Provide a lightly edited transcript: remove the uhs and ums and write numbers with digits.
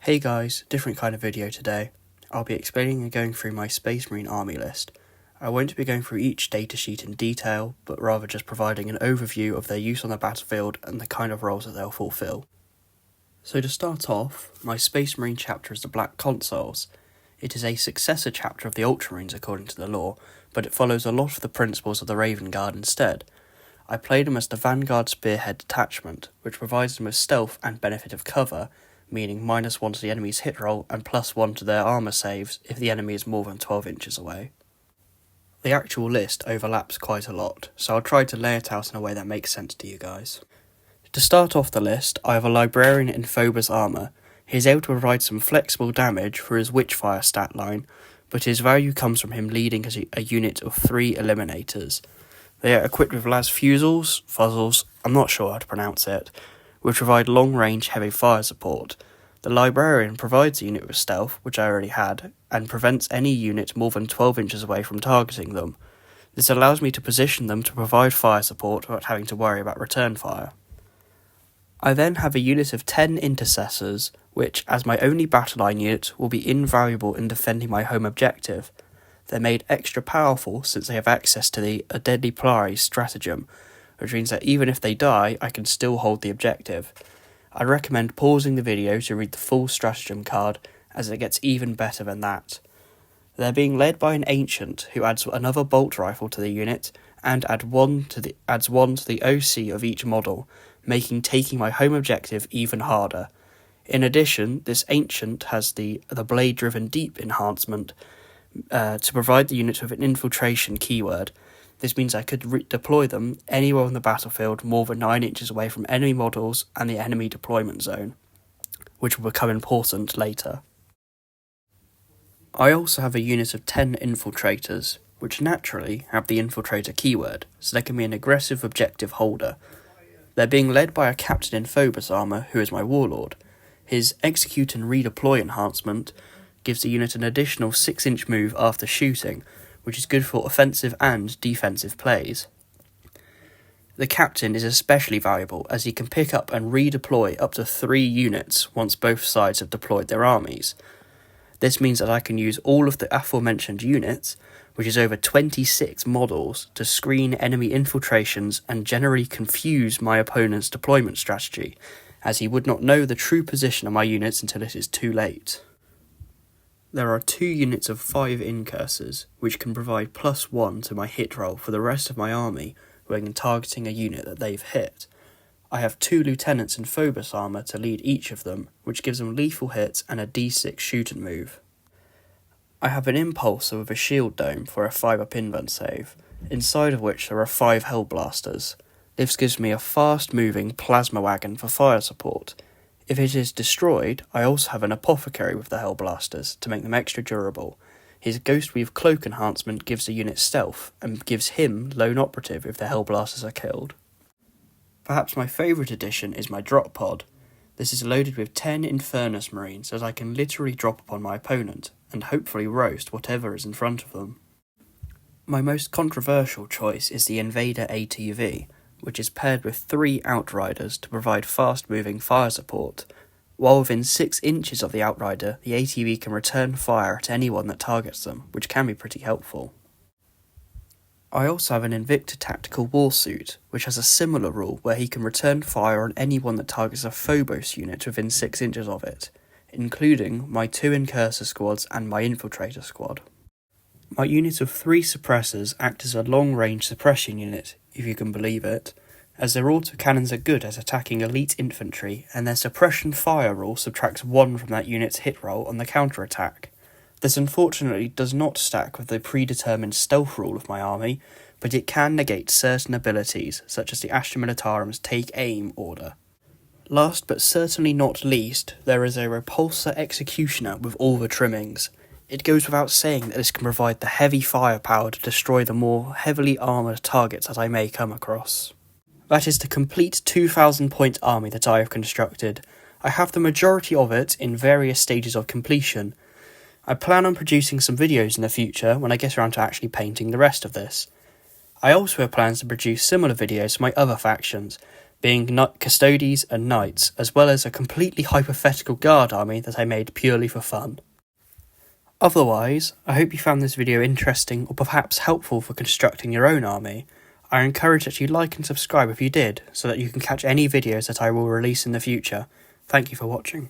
Hey guys, different kind of video today. I'll be explaining and going through my Space Marine army list. I won't be going through each datasheet in detail, but rather just providing an overview of their use on the battlefield and the kind of roles that they'll fulfill. So to start off, my Space Marine chapter is the Black Consuls. It is a successor chapter of the Ultramarines according to the lore, but it follows a lot of the principles of the Raven Guard instead. I played them as the Vanguard Spearhead detachment, which provides them with stealth and benefit of cover, meaning -1 to the enemy's hit roll and +1 to their armour saves if the enemy is more than 12 inches away. The actual list overlaps quite a lot, so I'll try to lay it out in a way that makes sense to you guys. To start off the list, I have a Librarian in Phobos armour. He is able to provide some flexible damage for his Witchfire stat line, but his value comes from him leading a unit of 3 Eliminators. They are equipped with las fuzzles, I'm not sure how to pronounce it, which provide long-range heavy fire support. The Librarian provides a unit with stealth, which I already had, and prevents any unit more than 12 inches away from targeting them. This allows me to position them to provide fire support without having to worry about return fire. I then have a unit of 10 Intercessors, which, as my only battle line unit, will be invaluable in defending my home objective. They're made extra powerful since they have access to the A Deadly Polaris stratagem, which means that even if they die, I can still hold the objective. I recommend pausing the video to read the full stratagem card, as it gets even better than that. They're being led by an Ancient, who adds another bolt rifle to the unit, and adds one to the OC of each model, making taking my home objective even harder. In addition, this Ancient has the Blade-Driven Deep enhancement to provide the unit with an infiltration keyword. This means I could deploy them anywhere on the battlefield more than 9 inches away from enemy models and the enemy deployment zone, which will become important later. I also have a unit of 10 Infiltrators, which naturally have the Infiltrator keyword, so they can be an aggressive objective holder. They're being led by a Captain in Phobos armour who is my Warlord. His Execute and Redeploy enhancement gives the unit an additional 6-inch move after shooting, which is good for offensive and defensive plays. The Captain is especially valuable as he can pick up and redeploy up to 3 units once both sides have deployed their armies. This means that I can use all of the aforementioned units, which is over 26 models, to screen enemy infiltrations and generally confuse my opponent's deployment strategy, as he would not know the true position of my units until it is too late. There are 2 units of 5 Incursors, which can provide +1 to my hit roll for the rest of my army when targeting a unit that they've hit. I have 2 Lieutenants in Phobos armour to lead each of them, which gives them lethal hits and a D6 shoot and move. I have an Impulsor with a shield dome for a 5-up invent save, inside of which there are 5 Hellblasters. This gives me a fast-moving plasma wagon for fire support. If it is destroyed, I also have an Apothecary with the Hellblasters to make them extra durable. His Ghostweave Cloak enhancement gives the unit stealth, and gives him Lone Operative if the Hellblasters are killed. Perhaps my favourite addition is my Drop Pod. This is loaded with 10 Infernus Marines, as I can literally drop upon my opponent, and hopefully roast whatever is in front of them. My most controversial choice is the Invader ATV, which is paired with 3 Outriders to provide fast-moving fire support. While within 6 inches of the Outrider, the ATV can return fire at anyone that targets them, which can be pretty helpful. I also have an Invicta Tactical Warsuit, which has a similar rule where he can return fire on anyone that targets a Phobos unit within 6 inches of it, including my 2 Incursor squads and my Infiltrator squad. My unit of 3 Suppressors act as a long-range suppression unit, if you can believe it, as their autocannons are good at attacking elite infantry, and their suppression fire rule subtracts 1 from that unit's hit roll on the counter-attack. This unfortunately does not stack with the predetermined stealth rule of my army, but it can negate certain abilities, such as the Astra Militarum's Take Aim order. Last but certainly not least, there is a Repulsor Executioner with all the trimmings. It goes without saying that this can provide the heavy firepower to destroy the more heavily armoured targets that I may come across. That is the complete 2,000 point army that I have constructed. I have the majority of it in various stages of completion. I plan on producing some videos in the future when I get around to actually painting the rest of this. I also have plans to produce similar videos for my other factions, being custodies and knights, as well as a completely hypothetical guard army that I made purely for fun. Otherwise, I hope you found this video interesting or perhaps helpful for constructing your own army. I encourage that you like and subscribe if you did, so that you can catch any videos that I will release in the future. Thank you for watching.